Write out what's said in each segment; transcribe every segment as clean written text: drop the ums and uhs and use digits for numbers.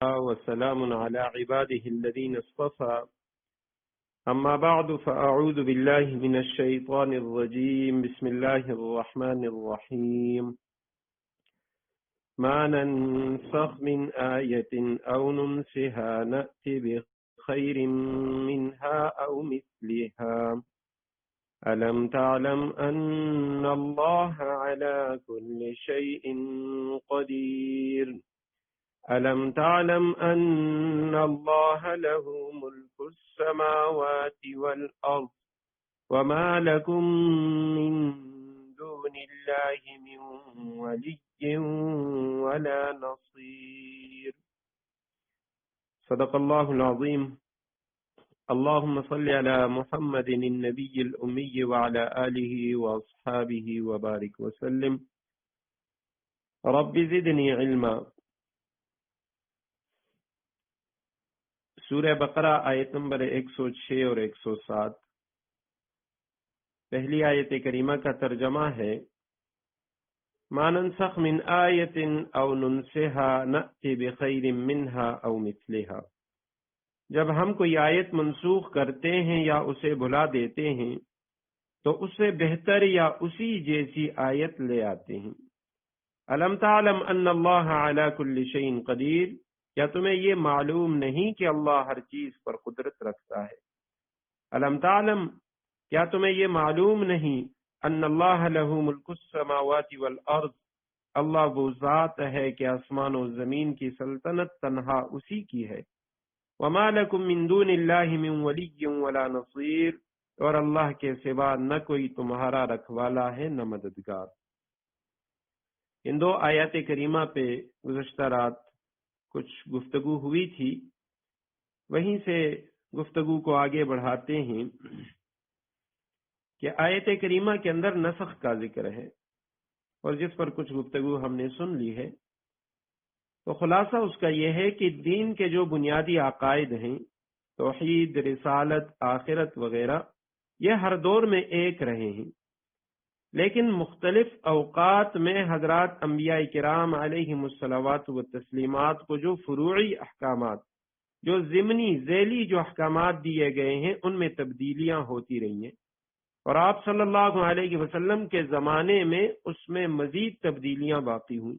وسلام على عباده الذين اصطفى أما بعد فأعوذ بالله من الشيطان الرجيم بسم الله الرحمن الرحيم ما ننسخ من آية أو ننسها نأتي بخير منها أو مثلها ألم تعلم أن الله على كل شيء قدير ألم تعلم أن الله له ملك السماوات والأرض وما لكم من دون الله من ولي ولا نصير صدق الله العظيم اللهم صل على محمد النبي الأمي وعلى آله وأصحابه وبارك وسلم رب زدني علما۔ سورہ بقرہ آیت نمبر 106 اور 107۔ پہلی آیت کریمہ کا ترجمہ ہے ما ننسخ من آیت او ننسها نأتی بخیر منها او مثلها۔ جب ہم کوئی آیت منسوخ کرتے ہیں یا اسے بھلا دیتے ہیں تو اس سے بہتر یا اسی جیسی آیت لے آتے ہیں۔ الم تعلم ان اللہ علی کل شیء قدیر، کیا تمہیں یہ معلوم نہیں کہ اللہ ہر چیز پر قدرت رکھتا ہے؟ الم تعلم، کیا تمہیں یہ معلوم نہیں ان اللہ لہ ملک السماوات والارض، اللہ وہ ذات ہے کہ آسمان و زمین کی سلطنت تنہا اسی کی ہے۔ وما لکم من دون اللہ من ولی ولا نصیر، اور اللہ کے سوا نہ کوئی تمہارا رکھوالا ہے نہ مددگار۔ ان دو آیات کریمہ پہ گزشتہ رات کچھ گفتگو ہوئی تھی، وہیں سے گفتگو کو آگے بڑھاتے ہیں کہ آیت کریمہ کے اندر نسخ کا ذکر ہے، اور جس پر کچھ گفتگو ہم نے سن لی ہے، تو خلاصہ اس کا یہ ہے کہ دین کے جو بنیادی عقائد ہیں، توحید، رسالت، آخرت وغیرہ، یہ ہر دور میں ایک رہے ہیں، لیکن مختلف اوقات میں حضرات انبیاء کرام علیہم الصلوات والتسلیمات کو جو فروعی احکامات، جو ضمنی ذیلی جو احکامات دیے گئے ہیں، ان میں تبدیلیاں ہوتی رہی ہیں، اور آپ صلی اللہ علیہ وسلم کے زمانے میں اس میں مزید تبدیلیاں باقی ہوئیں۔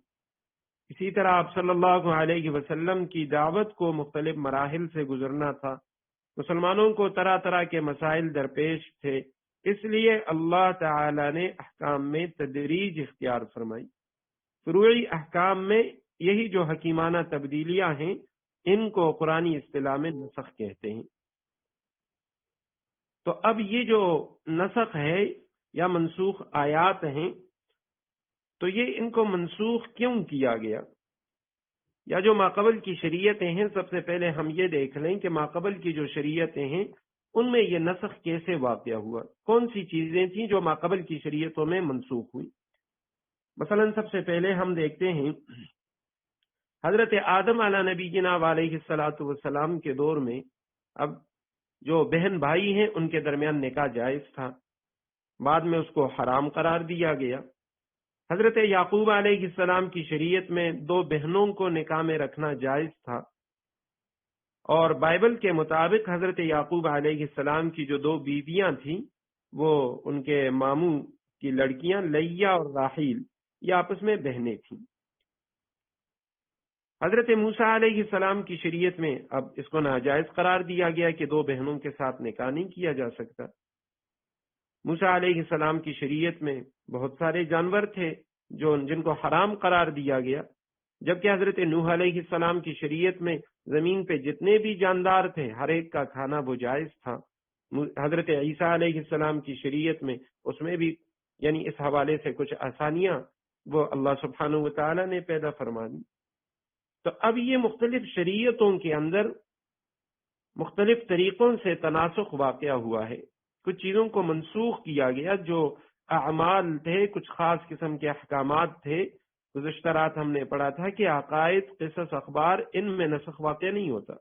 اسی طرح آپ صلی اللہ علیہ وسلم کی دعوت کو مختلف مراحل سے گزرنا تھا، مسلمانوں کو طرح طرح کے مسائل درپیش تھے، اس لیے اللہ تعالی نے احکام میں تدریج اختیار فرمائی۔ فروعی احکام میں یہی جو حکیمانہ تبدیلیاں ہیں، ان کو قرآنی اصطلاح میں نسخ کہتے ہیں۔ تو اب یہ جو نسخ ہے یا منسوخ آیات ہیں، تو یہ ان کو منسوخ کیوں کیا گیا، یا جو ماقبل کی شریعتیں ہیں، سب سے پہلے ہم یہ دیکھ لیں کہ ماقبل کی جو شریعتیں ہیں ان میں یہ نسخ کیسے واقع ہوا، کون سی چیزیں تھیں جو ماقبل کی شریعتوں میں منسوخ ہوئی۔ مثلا سب سے پہلے ہم دیکھتے ہیں حضرت آدم علی نبینا علیہ الصلاۃ والسلام کے دور میں اب جو بہن بھائی ہیں ان کے درمیان نکاح جائز تھا، بعد میں اس کو حرام قرار دیا گیا۔ حضرت یعقوب علیہ السلام کی شریعت میں دو بہنوں کو نکاح میں رکھنا جائز تھا، اور بائبل کے مطابق حضرت یعقوب علیہ السلام کی جو دو بیویاں تھیں وہ ان کے ماموں کی لڑکیاں لیا اور راحیل، یہ آپس میں بہنیں تھیں۔ حضرت موسیٰ علیہ السلام کی شریعت میں اب اس کو ناجائز قرار دیا گیا کہ دو بہنوں کے ساتھ نکاح نہیں کیا جا سکتا۔ موسیٰ علیہ السلام کی شریعت میں بہت سارے جانور تھے جن کو حرام قرار دیا گیا، جبکہ حضرت نوح علیہ السلام کی شریعت میں زمین پہ جتنے بھی جاندار تھے ہر ایک کا کھانا وہ جائز تھا۔ حضرت عیسیٰ علیہ السلام کی شریعت میں اس میں بھی یعنی اس حوالے سے کچھ آسانیاں وہ اللہ سبحانہ و تعالی نے پیدا فرما دی۔ تو اب یہ مختلف شریعتوں کے اندر مختلف طریقوں سے تناسخ واقع ہوا ہے، کچھ چیزوں کو منسوخ کیا گیا، جو اعمال تھے، کچھ خاص قسم کے احکامات تھے۔ گزشتہ رات ہم نے پڑھا تھا کہ عقائد، قصص، اخبار، ان میں نسخ واقع نہیں ہوتا،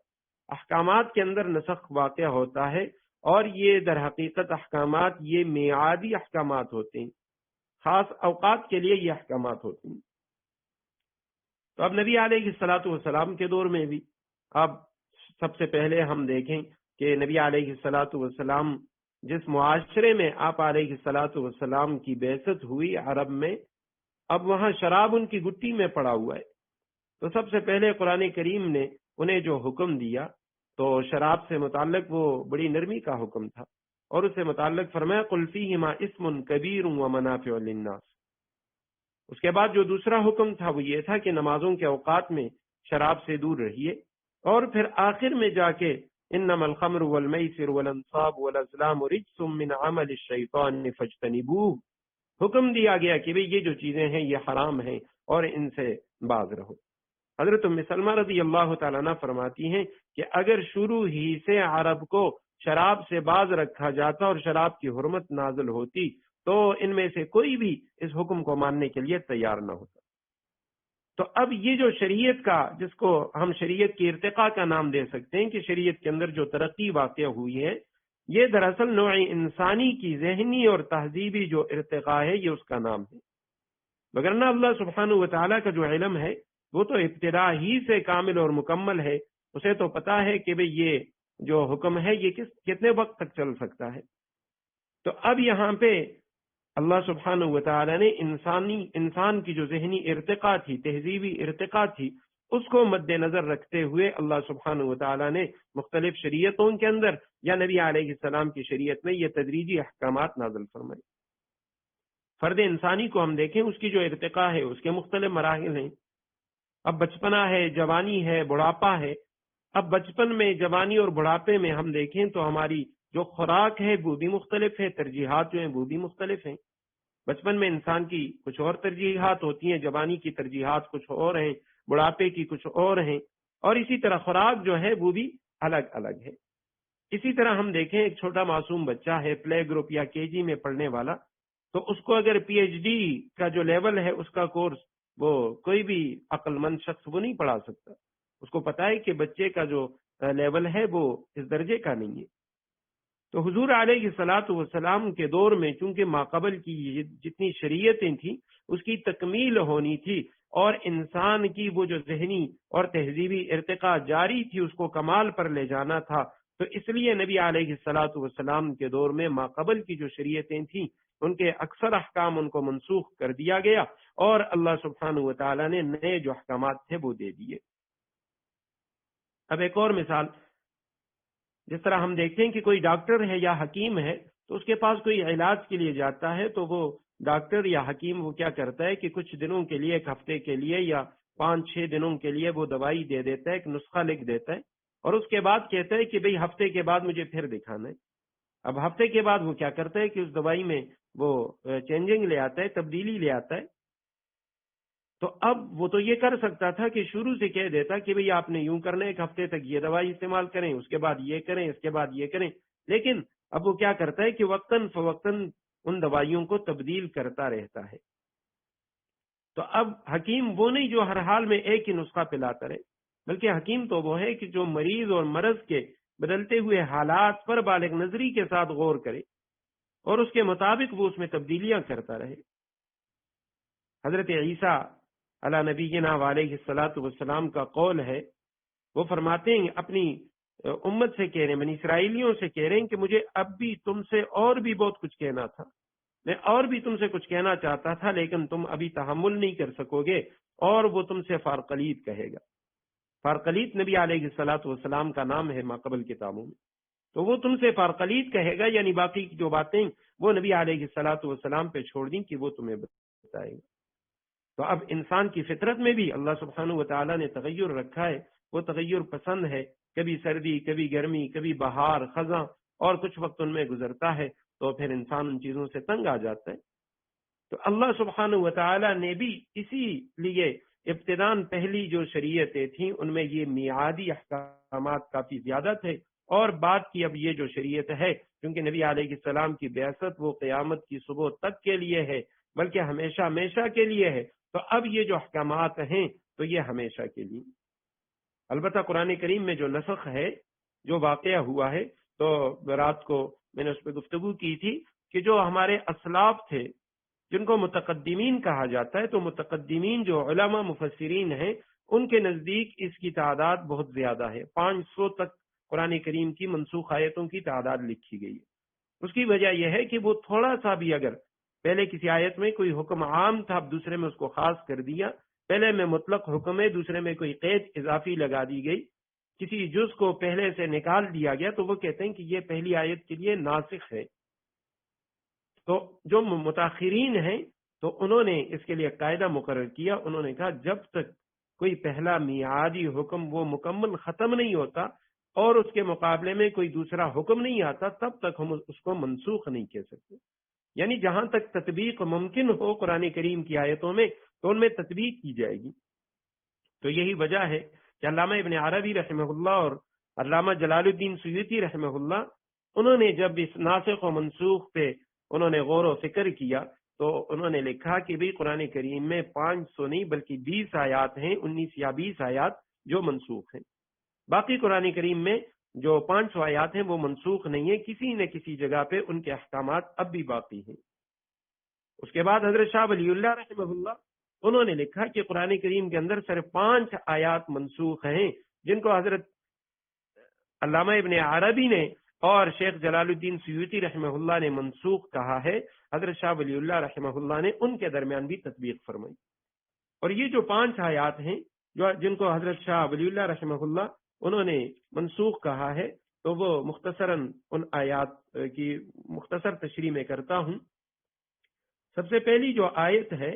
احکامات کے اندر نسخ واقع ہوتا ہے، اور یہ در حقیقت احکامات یہ میعادی احکامات ہوتے ہیں، خاص اوقات کے لیے یہ احکامات ہوتے ہیں۔ تو اب نبی علیہ الصلوۃ والسلام کے دور میں بھی اب سب سے پہلے ہم دیکھیں کہ نبی علیہ الصلاۃ والسلام جس معاشرے میں آپ علیہ الصلاۃ والسلام کی بعثت ہوئی عرب میں، اب وہاں شراب ان کی گٹی میں پڑا ہوا ہے. تو سب سے پہلے قرآن کریم نے انہیں جو حکم دیا تو شراب سے متعلق وہ بڑی نرمی کا حکم تھا، اور اس سے متعلق فرمایا قل فیہما اسم کبیر ومنافع للناس. اس کے بعد جو دوسرا حکم تھا وہ یہ تھا کہ نمازوں کے اوقات میں شراب سے دور رہیے، اور پھر آخر میں جا کے انما الخمر والمیسر والانصاب والازلام رجس من عمل الشیطان فاجتنبوہ، حکم دیا گیا کہ بھئی یہ جو چیزیں ہیں یہ حرام ہیں اور ان سے باز رہو. حضرت ام سلمہ رضی اللہ تعالیٰ عنہ فرماتی ہیں کہ اگر شروع ہی سے عرب کو شراب سے باز رکھا جاتا اور شراب کی حرمت نازل ہوتی تو ان میں سے کوئی بھی اس حکم کو ماننے کے لیے تیار نہ ہوتا. تو اب یہ جو شریعت کا، جس کو ہم شریعت کی ارتقاء کا نام دے سکتے ہیں کہ شریعت کے اندر جو ترقی واقع ہوئی ہے، یہ دراصل نوع انسانی کی ذہنی اور تہذیبی جو ارتقاء ہے یہ اس کا نام ہے. وگرنہ اللہ سبحانہ و تعالیٰ کا جو علم ہے وہ تو ابتدا ہی سے کامل اور مکمل ہے، اسے تو پتا ہے کہ بھئی یہ جو حکم ہے یہ کتنے وقت تک چل سکتا ہے. تو اب یہاں پہ اللہ سبحانہ و تعالیٰ نے انسان کی جو ذہنی ارتقاء تھی، تہذیبی ارتقاء تھی، اس کو مد نظر رکھتے ہوئے اللہ سبحانہ و تعالیٰ نے مختلف شریعتوں کے اندر یا نبی علیہ السلام کی شریعت میں یہ تدریجی احکامات نازل فرمائے. فرد انسانی کو ہم دیکھیں، اس کی جو ارتقاء ہے اس کے مختلف مراحل ہیں. اب بچپنا ہے، جوانی ہے، بڑھاپا ہے. اب بچپن میں، جوانی اور بڑھاپے میں ہم دیکھیں تو ہماری جو خوراک ہے وہ بھی مختلف ہے، ترجیحات جو ہیں وہ بھی مختلف ہیں. بچپن میں انسان کی کچھ اور ترجیحات ہوتی ہیں، جوانی کی ترجیحات کچھ اور ہیں، بڑھاپے کی کچھ اور ہیں، اور اسی طرح خوراک جو ہے وہ بھی الگ الگ ہے. اسی طرح ہم دیکھیں ایک چھوٹا معصوم بچہ ہے، پلے گروپ یا KG میں پڑھنے والا، تو اس کو اگر PhD کا جو لیول ہے اس کا کورس وہ کوئی بھی عقل مند شخص وہ نہیں پڑھا سکتا. اس کو پتا ہے کہ بچے کا جو لیول ہے وہ اس درجے کا نہیں ہے. تو حضور علیہ الصلاۃ والسلام کے دور میں چونکہ ماقبل کی جتنی شریعتیں تھیں اس کی تکمیل ہونی تھی، اور انسان کی وہ جو ذہنی اور تہذیبی ارتقاء جاری تھی اس کو کمال پر لے جانا تھا. تو اس لیے نبی علیہ الصلاۃ والسلام کے دور میں ماقبل کی جو شریعتیں تھیں ان کے اکثر احکام ان کو منسوخ کر دیا گیا، اور اللہ سبحانہ و تعالیٰ نے نئے جو احکامات تھے وہ دے دیے. اب ایک اور مثال، جس طرح ہم دیکھتے ہیں کہ کوئی ڈاکٹر ہے یا حکیم ہے تو اس کے پاس کوئی علاج کے لیے جاتا ہے تو وہ ڈاکٹر یا حکیم وہ کیا کرتا ہے کہ کچھ دنوں کے لیے، ایک ہفتے کے لیے یا 5-6 دنوں کے لیے وہ دوائی دے دیتا ہے، ایک نسخہ لکھ دیتا ہے، اور اس کے بعد کہتا ہے کہ بھئی ہفتے کے بعد مجھے پھر دکھانا ہے. اب ہفتے کے بعد وہ کیا کرتا ہے کہ اس دوائی میں وہ چینجنگ لے آتا ہے، تبدیلی لے آتا ہے. تو اب وہ تو یہ کر سکتا تھا کہ شروع سے کہہ دیتا کہ بھئی آپ نے یوں کرنا ہے، ایک ہفتے تک یہ دوائی استعمال کریں، اس کے بعد یہ کریں، اس کے بعد یہ کریں. لیکن اب وہ کیا کرتا ہے کہ وقتاً فوقتاً ان دوائیوں کو تبدیل کرتا رہتا ہے. تو اب حکیم وہ نہیں جو ہر حال میں ایک ہی نسخہ پلاتا رہے، بلکہ حکیم تو وہ ہے کہ جو مریض اور مرض کے بدلتے ہوئے حالات پر بالغ نظری کے ساتھ غور کرے اور اس کے مطابق وہ اس میں تبدیلیاں کرتا رہے. حضرت عیسیٰ علی نبینا علیہ الصلاۃ والسلام کا قول ہے، وہ فرماتے ہیں اپنی امت سے کہہ رہے ہیں، بنی اسرائیلیوں سے کہہ رہے ہیں کہ مجھے اب بھی تم سے اور بھی بہت کچھ کہنا تھا، میں اور بھی تم سے کچھ کہنا چاہتا تھا لیکن تم ابھی تحمل نہیں کر سکو گے. اور وہ تم سے فارقلیت کہے گا. فارقلیت نبی علیہ الصلاۃ والسلام کا نام ہے ماقبل کتابوں میں. تو وہ تم سے فارقلیت کہے گا، یعنی باقی جو باتیں وہ نبی علیہ الصلاۃ والسلام پہ چھوڑ دیں کہ وہ تمہیں بتائے گا. تو اب انسان کی فطرت میں بھی اللہ سبحانہ و تعالیٰ نے تغیر رکھا ہے، وہ تغیر پسند ہے. کبھی سردی، کبھی گرمی، کبھی بہار، خزاں، اور کچھ وقت ان میں گزرتا ہے تو پھر انسان ان چیزوں سے تنگ آ جاتا ہے. تو اللہ سبحانہ و تعالیٰ نے بھی اسی لیے ابتداً پہلی جو شریعتیں تھیں ان میں یہ میعادی احکامات کافی زیادہ تھے، اور بعد کی اب یہ جو شریعت ہے کیونکہ نبی علیہ السلام کی بعثت وہ قیامت کی صبح تک کے لیے ہے، بلکہ ہمیشہ ہمیشہ کے لیے ہے. تو اب یہ جو احکامات ہیں تو یہ ہمیشہ کے لیے. البتہ قرآن کریم میں جو نسخ ہے، جو واقعہ ہوا ہے، تو رات کو میں نے اس پہ گفتگو کی تھی کہ جو ہمارے اسلاف تھے جن کو متقدمین کہا جاتا ہے، تو متقدمین جو علماء مفسرین ہیں ان کے نزدیک اس کی تعداد بہت زیادہ ہے، 500 تک قرآن کریم کی منسوخ آیتوں کی تعداد لکھی گئی ہے۔ اس کی وجہ یہ ہے کہ وہ تھوڑا سا بھی اگر پہلے کسی آیت میں کوئی حکم عام تھا، اب دوسرے میں اس کو خاص کر دیا، پہلے میں مطلق حکم ہے، دوسرے میں کوئی قید اضافی لگا دی گئی، کسی جز کو پہلے سے نکال دیا گیا، تو وہ کہتے ہیں کہ یہ پہلی آیت کے لیے ناسخ ہے۔ تو جو متاخرین ہیں تو انہوں نے اس کے لیے قاعدہ مقرر کیا، انہوں نے کہا جب تک کوئی پہلا میعادی حکم وہ مکمل ختم نہیں ہوتا اور اس کے مقابلے میں کوئی دوسرا حکم نہیں آتا، تب تک ہم اس کو منسوخ نہیں کہہ سکتے۔ یعنی جہاں تک تطبیق ممکن ہو قرآن کریم کی آیتوں میں تو ان میں تطبیق کی جائے گی۔ تو یہی وجہ ہے کہ علامہ ابن عربی رحمہ اللہ اور علامہ جلال الدین سیوطی رحمہ اللہ، انہوں نے جب اس ناسخ و منسوخ پہ انہوں نے غور و فکر کیا تو انہوں نے لکھا کہ بھی قرآن کریم میں 500 نہیں بلکہ 20 آیات ہیں، 19 یا 20 آیات جو منسوخ ہیں۔ باقی قرآن کریم میں جو 500 آیات ہیں وہ منسوخ نہیں ہیں، کسی نہ کسی جگہ پہ ان کے احکامات اب بھی باقی ہیں۔ اس کے بعد حضرت شاہ ولی اللہ رحمہ اللہ، انہوں نے لکھا کہ قرآن کریم کے اندر صرف 5 آیات منسوخ ہیں، جن کو حضرت علامہ ابن عربی نے اور شیخ جلال الدین سیوطی رحمہ اللہ نے منسوخ کہا ہے، حضرت شاہ ولی اللہ رحمہ اللہ نے ان کے درمیان بھی تطبیق فرمائی۔ اور یہ جو 5 آیات ہیں جن کو حضرت شاہ ولی اللہ رحمہ اللہ انہوں نے منسوخ کہا ہے، تو وہ مختصراً ان آیات کی مختصر تشریح میں کرتا ہوں۔ سب سے پہلی جو آیت ہے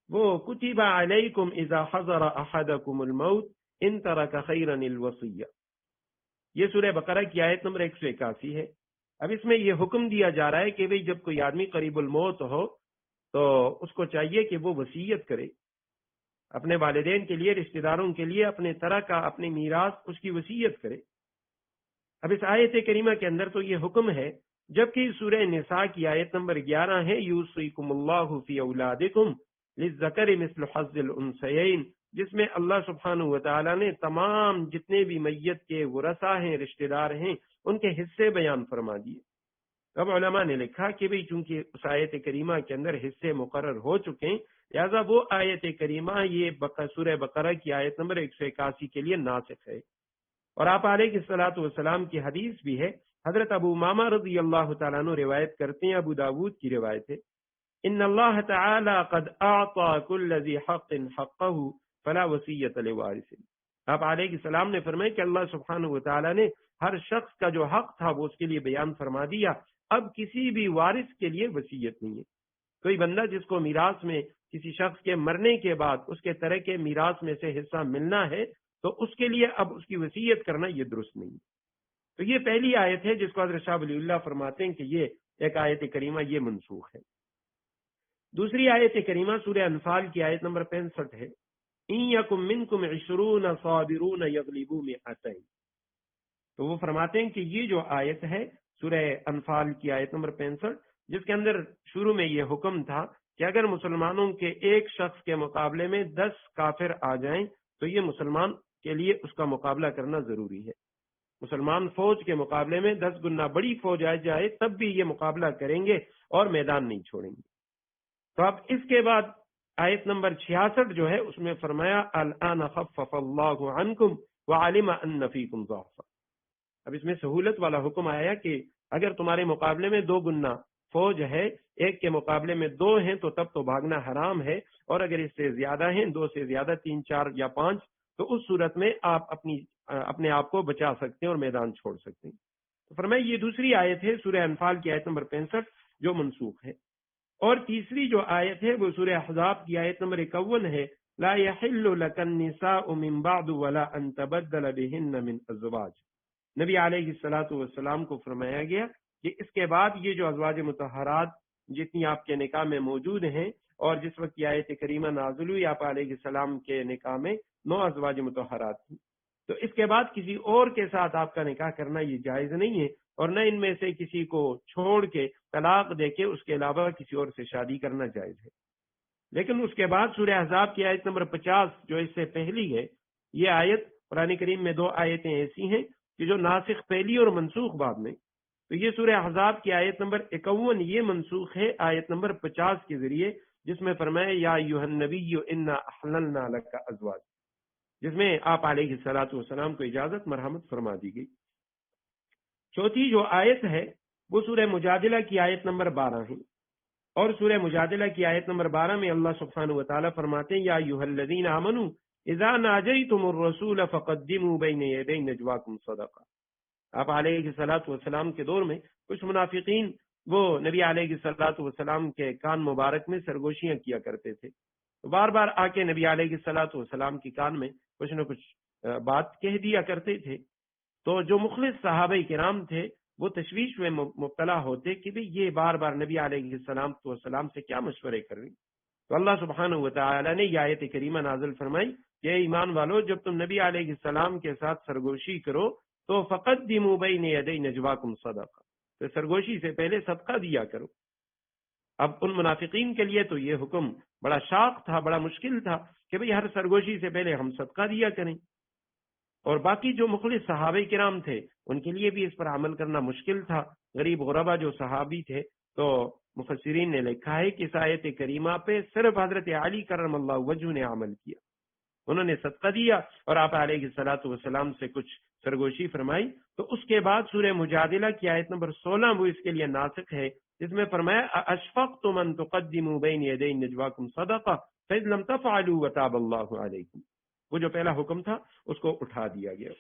وہ کتب علیکم اذا حضر احدکم الموت ان ترک خیرا الوصیہ، یہ سورہ بقرہ کی آیت نمبر 181 ہے۔ اب اس میں یہ حکم دیا جا رہا ہے کہ بھئی جب کوئی آدمی قریب الموت ہو تو اس کو چاہیے کہ وہ وصیت کرے اپنے والدین کے لیے، رشتہ داروں کے لیے، اپنے ترکہ اپنی میراث اس کی وصیت کرے۔ اب اس آیت کریمہ کے اندر تو یہ حکم ہے، جبکہ سورہ نساء کی آیت نمبر 11 ہے یوصیکم اللہ فی اولادکم للذکر مثل حظ الانثیین، جس میں اللہ سبحانہ وتعالی نے تمام جتنے بھی میت کے ورثہ ہیں، رشتہ دار ہیں، ان کے حصے بیان فرما دیے۔ اب علماء نے لکھا کہ بھئی چونکہ اس آیت کریمہ کے اندر حصے مقرر ہو چکے ہیں، لہذا وہ آیت کریمہ یہ سورہ بقرہ کی آیت نمبر 181 کے لیے ناسخ ہے۔ اور آپ علیہ الصلوۃ والسلام کی حدیث بھی ہے، حضرت ابو امامہ رضی اللہ تعالیٰ عنہ روایت کرتے ہیں، ابو داود کی روایت ہے، ان اللہ تعالی قد اعطى كل ذی حق حقہ فلا وصیۃ لوارث۔ آپ علیہ السلام نے فرمایا کہ اللہ سبحانہ وتعالی نے ہر شخص کا جو حق تھا وہ اس کے لیے بیان فرما دیا، اب کسی بھی وارث کے لیے وصیت نہیں ہے۔ کوئی بندہ جس کو میراث میں کسی شخص کے مرنے کے بعد اس کے ترکے میراث میں سے حصہ ملنا ہے تو اس کے لیے اب اس کی وصیت کرنا یہ درست نہیں۔ تو یہ پہلی آیت ہے جس کو حضرت شاہ ولی اللہ فرماتے ہیں کہ یہ ایک آیت کریمہ یہ منسوخ ہے۔ دوسری آیت کریمہ سورہ انفال کی آیت نمبر 65 ہے، ان یکم منکم 20 صابرون یغلبوا 200۔ تو وہ فرماتے ہیں کہ یہ جو آیت ہے سورہ انفال کی آیت نمبر 65، جس کے اندر شروع میں یہ حکم تھا کہ اگر مسلمانوں کے ایک شخص کے مقابلے میں 10 کافر آ جائیں تو یہ مسلمان کے لیے اس کا مقابلہ کرنا ضروری ہے۔ مسلمان فوج کے مقابلے میں 10 گنا بڑی فوج آ جائے تب بھی یہ مقابلہ کریں گے اور میدان نہیں چھوڑیں گے۔ تو اب اس کے بعد آیت نمبر 66 جو ہے اس میں فرمایا الآن خفف اللہ عنکم وعلم ان فیکم ضعفا۔ اب اس میں سہولت والا حکم آیا کہ اگر تمہارے مقابلے میں 2 گنا فوج ہے، ایک کے مقابلے میں 2 ہیں تو تب تو بھاگنا حرام ہے، اور اگر اس سے زیادہ ہیں، 2 سے زیادہ 3 4 یا 5، تو اس صورت میں آپ اپنے آپ کو بچا سکتے ہیں اور میدان چھوڑ سکتے ہیں۔ تو فرمایا یہ دوسری آیت ہے سورہ انفال کی آیت نمبر 65 جو منسوخ ہے۔ اور تیسری جو آیت ہے وہ سورہ احزاب کی آیت نمبر 51 ہے، لا يحل لك النساء من بعد ولا ان تبدل بهن من ازواج۔ نبی علیہ الصلوۃ والسلام کو فرمایا گیا کہ اس کے بعد یہ جو ازواج مطہرات جتنی آپ کے نکاح میں موجود ہیں، اور جس وقت یہ آیت کریمہ نازل ہوئی آپ علیہ السلام کے نکاح میں 9 ازواج مطہرات تھیں، تو اس کے بعد کسی اور کے ساتھ آپ کا نکاح کرنا یہ جائز نہیں ہے، اور نہ ان میں سے کسی کو چھوڑ کے طلاق دے کے اس کے علاوہ کسی اور سے شادی کرنا جائز ہے۔ لیکن اس کے بعد سورہ احزاب کی آیت نمبر 50 جو اس سے پہلی ہے، یہ آیت قرآن کریم میں 2 آیتیں ایسی ہیں کہ جو ناسخ پہلی اور منسوخ بعد میں۔ تو یہ سورہ احزاب کی آیت نمبر 51 یہ منسوخ ہے آیت نمبر 50 کے ذریعے، جس میں فرمایا یا ایھا النبی انا احللنا لک ازواج۔ جس میں آپ علیہ الصلوۃ والسلام کو اجازت مرحمت فرما دی گئی۔ چوتھی جو آیت ہے وہ سورہ مجادلہ کی آیت نمبر 12 ہے، اور سورہ مجادلہ کی آیت نمبر 12 میں اللہ سبحانہ و تعالیٰ فرماتے ہیں یا ایھا الذین آمنوا اذا ناجیتم الرسول فقدموا بین یدی نجواکم صدقہ۔ آپ علیہ الصلوۃ والسلام کے دور میں کچھ منافقین وہ نبی علیہ الصلوۃ والسلام کے کان مبارک میں سرگوشیاں کیا کرتے تھے، تو بار بار آ کے نبی علیہ الصلوۃ والسلام کی کان میں کچھ نہ کچھ بات کہہ دیا کرتے تھے۔ تو جو مخلص صحابہ کرام تھے وہ تشویش میں مبتلا ہوتے کہ بھی یہ بار بار نبی علیہ السلام سے کیا مشورے کر رہی۔ تو اللہ سبحانہ و تعالی نے یہ آیت کریمہ نازل فرمائی کہ ایمان والو، جب تم نبی علیہ السلام کے ساتھ سرگوشی کرو تو فقدموا بین یدی نجواکم صدقہ، تو سرگوشی سے پہلے صدقہ دیا کرو۔ اب ان منافقین کے لیے تو یہ حکم بڑا شاق تھا، بڑا مشکل تھا کہ بھئی ہر سرگوشی سے پہلے ہم صدقہ دیا کریں، اور باقی جو مخلص صحابہ کرام تھے ان کے لیے بھی اس پر عمل کرنا مشکل تھا۔ غریب غربا جو صحابی تھے، تو مفسرین نے لکھا ہے کہ اس آیت کریمہ پہ صرف حضرت علی کرم اللہ وجہ نے عمل کیا، انہوں نے صدقہ دیا اور آپ علیہ الصلوۃ والسلام سے کچھ سرگوشی فرمائی۔ تو اس کے بعد سورہ مجادلہ کی آیت نمبر 16 وہ اس کے لیے ناسخ ہے، جس میں فرمایا اشفقتم ان تقدموا بین یدی نجواکم صدقہ فاذ لم تفعلوا وتاب اللہ علیکم، وہ جو پہلا حکم تھا اس کو اٹھا دیا گیا۔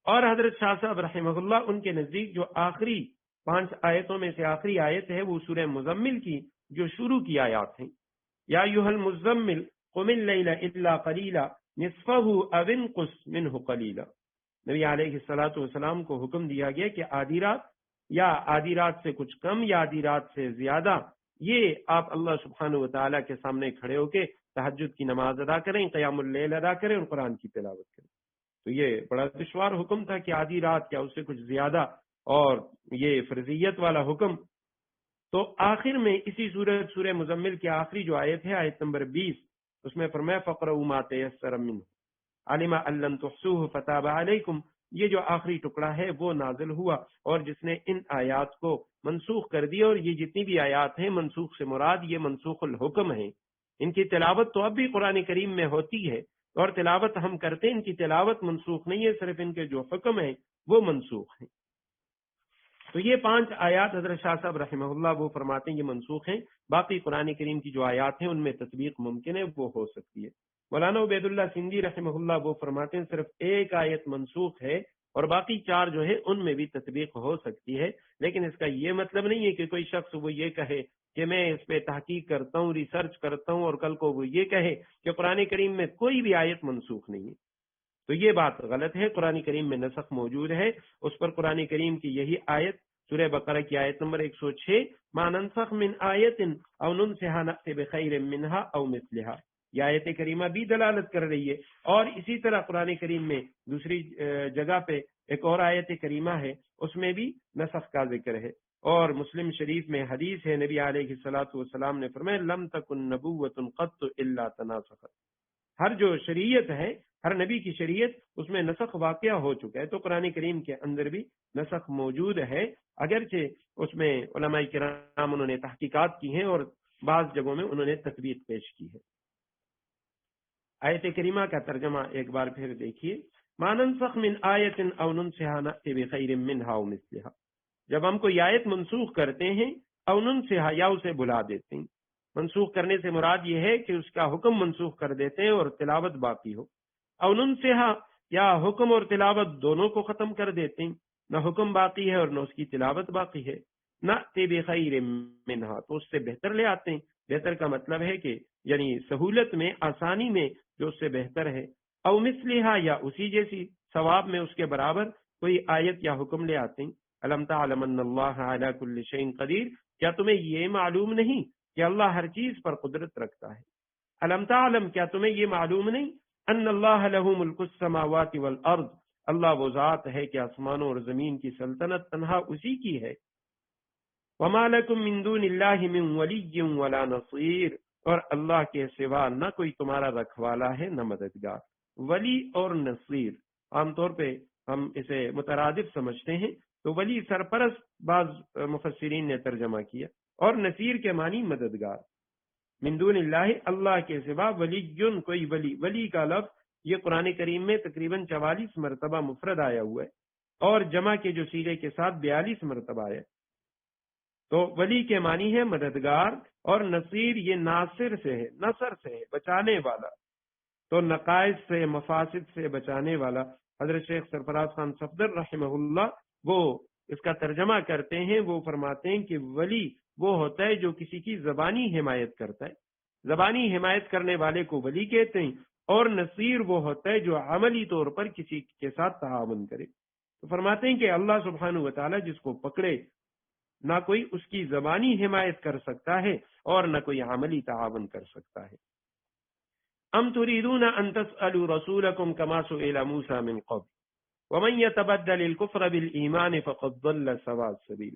اور حضرت شاہ صاحب رحمہ اللہ ان کے نزدیک جو آخری 5 آیتوں میں سے آخری آیت ہے وہ سورہ مزمل کی جو شروع کی آیات ہیں، یا ایھا المزمل قم اللیل الا قلیلا نصفہ او انقص منہ قلیلا۔ نبی علیہ الصلوۃ والسلام کو حکم دیا گیا کہ آدھی رات یا آدھی رات سے کچھ کم یا آدھی رات سے زیادہ یہ آپ اللہ سبحانہ و تعالیٰ کے سامنے کھڑے ہو کے تہجد کی نماز ادا کریں، قیام اللیل ادا کریں اور قرآن کی تلاوت کریں۔ تو یہ بڑا دشوار حکم تھا کہ آدھی رات کیا اس سے کچھ زیادہ، اور یہ فرضیت والا حکم۔ تو آخر میں اسی سورہ مزمل کی آخری جو آیت ہے آیت نمبر 20، اس میں فرمایا فقرؤوا ما تیسر منہ علم ان لن تحصوه فتاب علیکم، یہ جو آخری ٹکڑا ہے وہ نازل ہوا، اور جس نے ان آیات کو منسوخ کر دیا، اور یہ جتنی بھی آیات ہیں منسوخ سے مراد یہ منسوخ الحکم ہیں، ان کی تلاوت تو اب بھی قرآن کریم میں ہوتی ہے اور تلاوت ہم کرتے ہیں، ان کی تلاوت منسوخ نہیں ہے، صرف ان کے جو حکم ہیں وہ منسوخ ہیں۔ تو یہ 5 آیات حضرت شاہ صاحب رحمہ اللہ وہ فرماتے ہیں یہ منسوخ ہیں، باقی قرآن کریم کی جو آیات ہیں ان میں تطبیق ممکن ہے، وہ ہو سکتی ہے۔ مولانا عبید اللہ سندھی رحمہ اللہ وہ فرماتے ہیں صرف ایک آیت منسوخ ہے اور باقی 4 جو ہے ان میں بھی تطبیق ہو سکتی ہے، لیکن اس کا یہ مطلب نہیں ہے کہ کوئی شخص وہ یہ کہے کہ میں اس پہ تحقیق کرتا ہوں، ریسرچ کرتا ہوں، اور کل کو وہ یہ کہے کہ قرآن کریم میں کوئی بھی آیت منسوخ نہیں ہے، تو یہ بات غلط ہے۔ قرآن کریم میں نسخ موجود ہے، اس پر قرآن کریم کی یہی آیت سورہ بقرہ کی آیت نمبر 106 ما ننسخ من آیت او ننسها نأتی بخیر منها او مثلها، یہ آیت کریمہ بھی دلالت کر رہی ہے۔ اور اسی طرح قرآن کریم میں دوسری جگہ پہ ایک اور آیت کریمہ ہے، اس میں بھی نسخ کا ذکر ہے، اور مسلم شریف میں حدیث ہے نبی علیہ الصلوۃ والسلام نے فرمایا لم تکن نبوۃ قط الا تناسخت، ہر جو شریعت ہے، ہر نبی کی شریعت اس میں نسخ واقعہ ہو چکا ہے، تو قرآن کریم کے اندر بھی نسخ موجود ہے، اگرچہ اس میں علماء کرام انہوں نے تحقیقات کی ہیں اور بعض جگہوں میں انہوں نے تطبیق پیش کی ہے۔ آیت کریمہ کا ترجمہ ایک بار پھر دیکھیے، ما ننسخ من آیت او ننسها نأتی بخیر منها او مثلها، جب ہم کوئی آیت منسوخ کرتے ہیں او ننسها یا اسے بھلا دیتے ہیں، منسوخ کرنے سے مراد یہ ہے کہ اس کا حکم منسوخ کر دیتے ہیں اور تلاوت باقی ہو، او ننسها یا حکم اور تلاوت دونوں کو ختم کر دیتے ہیں، نہ حکم باقی ہے اور نہ اس کی تلاوت باقی ہے، نأتی بخیر منها تو اس سے بہتر لے آتے ہیں۔ بہتر کا مطلب ہے کہ یعنی سہولت میں، آسانی میں جو اس سے بہتر ہے، او مثلها یا اسی جیسی ثواب میں اس کے برابر کوئی آیت یا حکم لے آتے ہیں۔ الم تعلم ان اللہ علی کل شیء قدیر، کیا تمہیں یہ معلوم نہیں کہ اللہ ہر چیز پر قدرت رکھتا ہے؟ الم تعلم، کیا تمہیں یہ معلوم نہیں ان اللہ لہ ملک السماوات والارض، اللہ وہ ذات ہے کہ آسمانوں اور زمین کی سلطنت تنہا اسی کی ہے۔ وما لکم من دون اللہ من ولی ولا نصیر، اور اللہ کے سوا نہ کوئی تمہارا رکھوالا ہے نہ مددگار۔ ولی اور نصیر عام طور پہ ہم اسے مترادف سمجھتے ہیں، تو ولی سرپرست بعض مفسرین نے ترجمہ کیا، اور نصیر کے معنی مددگار۔ من دون اللہ، اللہ کے سوا، ولی کوئی ولی، ولی کا لفظ یہ قرآن کریم میں تقریباً 44 مرتبہ مفرد آیا ہوا ہے اور جمع کے جو صیغے کے ساتھ 42 مرتبہ آیا. تو ولی کے معنی ہے مددگار، اور نصیر یہ ناصر سے ہے، نصر سے ہے، بچانے والا. تو نقائص سے، مفاسد سے بچانے والا. حضرت شیخ سرفراز خان صفدر رحمہ اللہ وہ اس کا ترجمہ کرتے ہیں، وہ فرماتے ہیں کہ ولی وہ ہوتا ہے جو کسی کی زبانی حمایت کرتا ہے، زبانی حمایت کرنے والے کو ولی کہتے ہیں، اور نصیر وہ ہوتا ہے جو عملی طور پر کسی کے ساتھ تعاون کرے. تو فرماتے ہیں کہ اللہ سبحانہ و تعالی جس کو پکڑے، نہ کوئی اس کی زبانی حمایت کر سکتا ہے اور نہ کوئی عملی تعاون کر سکتا ہے. ام تريدون ان تسألوا رسولكم كما سئل موسى من قبل ومن يتبدل الكفر بالایمان فقد ضل سواء السبيل.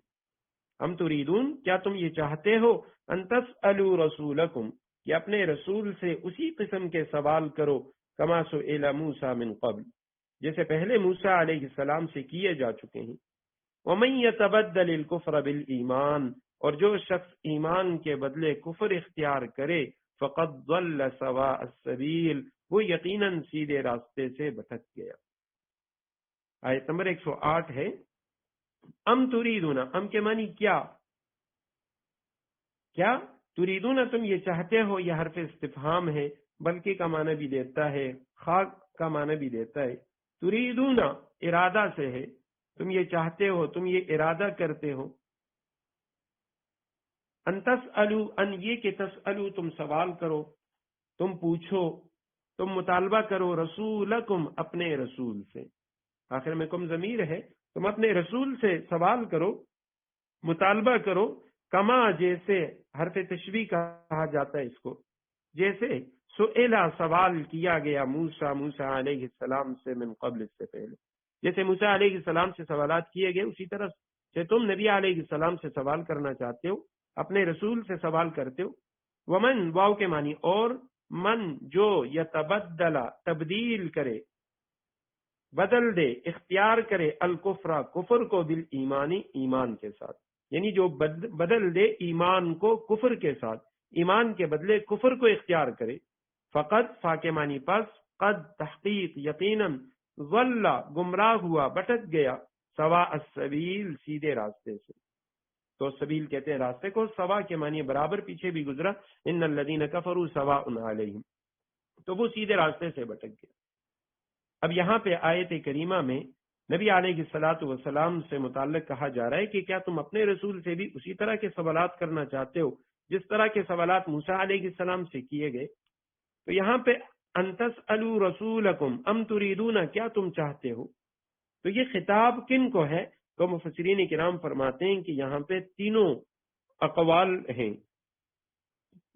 ام تريدون، کیا تم یہ چاہتے ہو، ان تسألوا رسولكم، کہ اپنے رسول سے اسی قسم کے سوال کرو، کما سئل موسى من قبل، جیسے پہلے موسیٰ علیہ السلام سے کیے جا چکے ہیں. ومن يتبدل الكفر بالایمان، اور جو شخص ایمان کے بدلے کفر اختیار کرے، فقد ضل سواء السبیل، وہ یقیناً سیدھے راستے سے بھٹک گیا. آیت نمبر 108 ہے. ام تریدون، ام کے معنی کیا، کیا تریدون تم یہ چاہتے ہو، یہ حرف استفہام ہے، بلکہ کا معنی بھی دیتا ہے، خاک کا معنی بھی دیتا ہے. تریدون ارادہ سے ہے، تم یہ چاہتے ہو، تم یہ ارادہ کرتے ہو. ان تسألو، ان یہ کہ تسألو تم سوال کرو، تم پوچھو، تم مطالبہ کرو، رسولکم اپنے رسول سے، آخر میں کم ضمیر ہے، تم اپنے رسول سے سوال کرو، مطالبہ کرو، کما جیسے، حرف تشبیہ کہا جاتا ہے اس کو، جیسے سئلا سوال کیا گیا موسیٰ علیہ السلام سے من قبل، اس سے پہلے جیسے موسیٰ علیہ السلام سے سوالات کیے گئے، اسی طرح سے تم نبی علیہ السلام سے سوال کرنا چاہتے ہو، اپنے رسول سے سوال کرتے ہو. ومن، واو کے معنی اور، من جو، یتبدل تبدیل کرے، بدل دے، اختیار کرے، الکفر کفر کو، بالایمانی ایمان کے ساتھ، یعنی جو بدل دے ایمان کو کفر کے ساتھ، ایمان کے بدلے کفر کو اختیار کرے. فقط، فا کے معنی پس، قد تحقیق یقیناً، ضل گمراہ ہوا، بھٹک گیا، سواء السبیل سیدھے راستے سے. تو سبیل کہتے ہیں راستے کو، سوا کے معنی برابر، پیچھے بھی گزرا، ان الذین کفروا سواء علیہم، تو وہ سیدھے راستے سے بھٹک گیا. اب یہاں پہ آیت کریمہ میں نبی علیہ الصلوۃ والسلام سے متعلق کہا جا رہا ہے کہ کیا تم اپنے رسول سے بھی اسی طرح کے سوالات کرنا چاہتے ہو جس طرح کے سوالات موسیٰ علیہ السلام سے کیے گئے. تو یہاں پہ ان تسألوا رسولکم، ام تریدون، کیا تم چاہتے ہو، تو یہ خطاب کن کو ہے؟ تو مفسرین کرام فرماتے ہیں کہ یہاں پہ تینوں اقوال ہیں،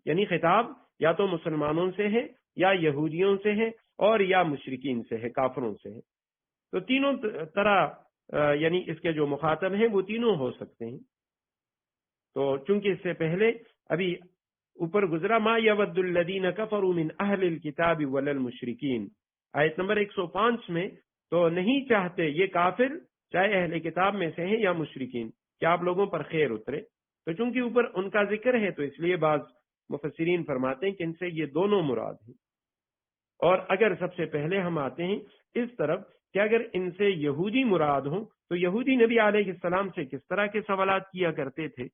یعنی خطاب یا تو مسلمانوں سے ہے، یا یہودیوں سے ہے، اور یا مشرکین سے ہے، کافروں سے ہے. تو تینوں طرح یعنی اس کے جو مخاطب ہیں وہ تینوں ہو سکتے ہیں. تو چونکہ اس سے پہلے ابھی اوپر گزرا، ما یود الذین کفروا من اہل الکتاب ولا المشرکین، آیت نمبر 105 میں، تو نہیں چاہتے یہ کافر، چاہے اہل کتاب میں سے ہیں یا مشرکین، کہ آپ لوگوں پر خیر اترے. تو چونکہ اوپر ان کا ذکر ہے تو اس لیے بعض مفسرین فرماتے ہیں کہ ان سے یہ دونوں مراد ہیں. اور اگر سب سے پہلے ہم آتے ہیں اس طرف کہ اگر ان سے یہودی مراد ہوں تو یہودی نبی علیہ السلام سے کس طرح کے سوالات کیا کرتے تھے.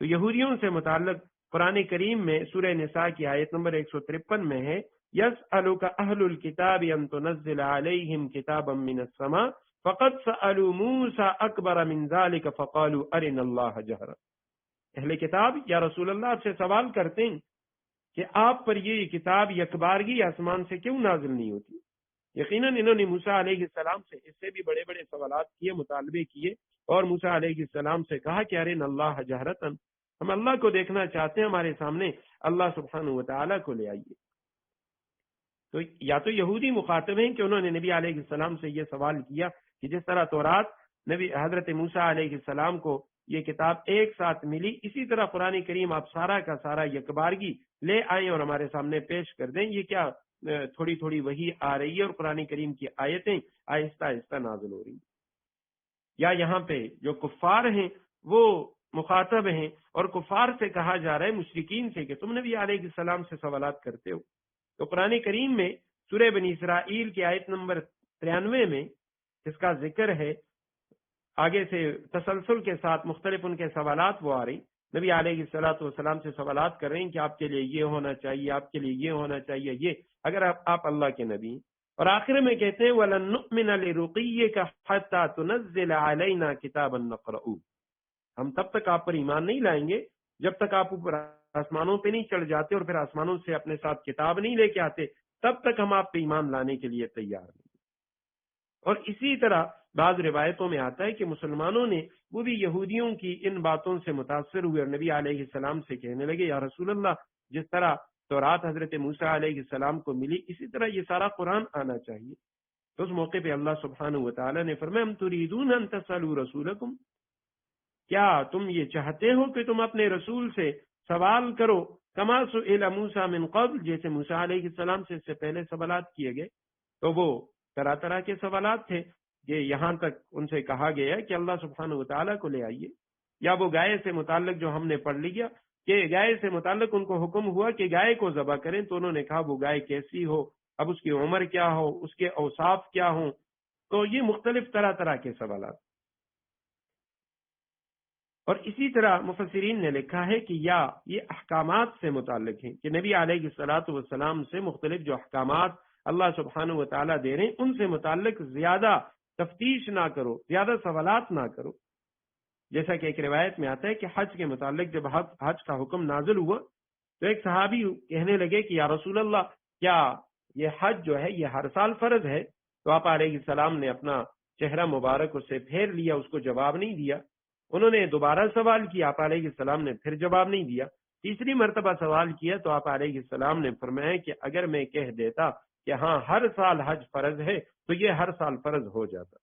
تو یہودیوں سے متعلق قرآن کریم میں سورہ نساء کی آیت نمبر 153 میں ہے، یسألک اہل الکتاب ان تنزل علیہم کتابا من السماء فقد سألوا موسیٰ اکبر من ذلک فقالوا ارنا اللہ جہرا. اہل کتاب یا رسول اللہ آپ سے سوال کرتے ہیں کہ آپ پر یہ کتاب یکبارگی آسمان سے کیوں نازل نہیں ہوتی. یقیناً انہوں نے موسیٰ علیہ السلام سے اس سے بھی بڑے بڑے سوالات کیے، مطالبے کیے، اور موسیٰ علیہ السلام سے کہا کہ ارنا اللہ جہرتاً، ہم اللہ کو دیکھنا چاہتے ہیں، ہمارے سامنے اللہ سبحانہ و تعالیٰ کو لے آئیے. تو یا تو یہودی مخاطب ہیں کہ انہوں نے نبی علیہ السلام سے یہ سوال کیا کہ جس طرح تورات نبی حضرت موسیٰ علیہ السلام کو یہ کتاب ایک ساتھ ملی، اسی طرح قرآن کریم آپ سارا کا سارا یکبارگی لے آئیں اور ہمارے سامنے پیش کر دیں. یہ کیا تھوڑی تھوڑی وحی آ رہی ہے اور قرآن کریم کی آیتیں آہستہ آہستہ نازل ہو رہی ہیں. یا یہاں پہ جو کفار ہیں وہ مخاطب ہیں، اور کفار سے کہا جا رہا ہے، مشرکین سے، کہ تم نبی علیہ السلام سے سوالات کرتے ہو. تو قرآن کریم میں سورہ بنی اسرائیل کی آیت نمبر 93 میں اس کا ذکر ہے، آگے سے تسلسل کے ساتھ مختلف ان کے سوالات وہ آ رہی، نبی علیہ الصلوۃ والسلام سے سوالات کر رہے ہیں کہ آپ کے لیے یہ ہونا چاہیے، آپ کے لیے یہ ہونا چاہیے، یہ اگر آپ اللہ کے نبی ہیں، اور آخر میں کہتے ہیں وَلَن نُؤْمِنَ لِرُقِيِّكَ حَتَّى تُنَزِّلَ عَلَيْنَا كِتَابًا نَقْرَؤُهُ، ہم تب تک آپ پر ایمان نہیں لائیں گے جب تک آپ اوپر آسمانوں پہ نہیں چڑھ جاتے اور پھر آسمانوں سے اپنے ساتھ کتاب نہیں لے کے آتے، تب تک ہم آپ پہ ایمان لانے کے لیے تیار نہیں۔ اور اسی طرح بعض روایتوں میں آتا ہے کہ مسلمانوں نے وہ بھی یہودیوں کی ان باتوں سے متاثر ہوئے اور نبی علیہ السلام سے کہنے لگے یا رسول اللہ، جس طرح تورات حضرت موسیٰ علیہ السلام کو ملی اسی طرح یہ سارا قرآن آنا چاہیے۔ تو اس موقع پہ اللہ سبحانہ وتعالی نے فرمایا ام تريدون ان تسألوا رسولکم، کیا تم یہ چاہتے ہو کہ تم اپنے رسول سے سوال کرو کما سئل موسیٰ من قبل، جیسے موسیٰ علیہ السلام سے اس سے پہلے سوالات کیے گئے، تو وہ طرح طرح کے سوالات تھے کہ یہاں تک ان سے کہا گیا کہ اللہ سبحانہ وتعالی کو لے آئیے، یا وہ گائے سے متعلق جو ہم نے پڑھ لیا کہ گائے سے متعلق ان کو حکم ہوا کہ گائے کو ذبح کریں، تو انہوں نے کہا وہ گائے کیسی ہو، اب اس کی عمر کیا ہو، اس کے اوصاف کیا ہوں، تو یہ مختلف طرح طرح کے سوالات۔ اور اسی طرح مفسرین نے لکھا ہے کہ یا یہ احکامات سے متعلق ہیں کہ نبی علیہ الصلوۃ والسلام سے مختلف جو احکامات اللہ سبحانہ وتعالیٰ دے رہے ہیں ان سے متعلق زیادہ تفتیش نہ کرو، زیادہ سوالات نہ کرو۔ جیسا کہ ایک روایت میں آتا ہے کہ حج کے متعلق جب حج کا حکم نازل ہوا تو ایک صحابی کہنے لگے کہ یا رسول اللہ، کیا یہ حج جو ہے یہ ہر سال فرض ہے؟ تو آپ علیہ السلام نے اپنا چہرہ مبارک اس سے پھیر لیا، اس کو جواب نہیں دیا۔ انہوں نے دوبارہ سوال کیا، آپ علیہ السلام نے پھر جواب نہیں دیا۔ تیسری مرتبہ سوال کیا تو آپ علیہ السلام نے فرمایا کہ اگر میں کہہ دیتا کہ ہاں ہر سال حج فرض ہے تو یہ ہر سال فرض ہو جاتا۔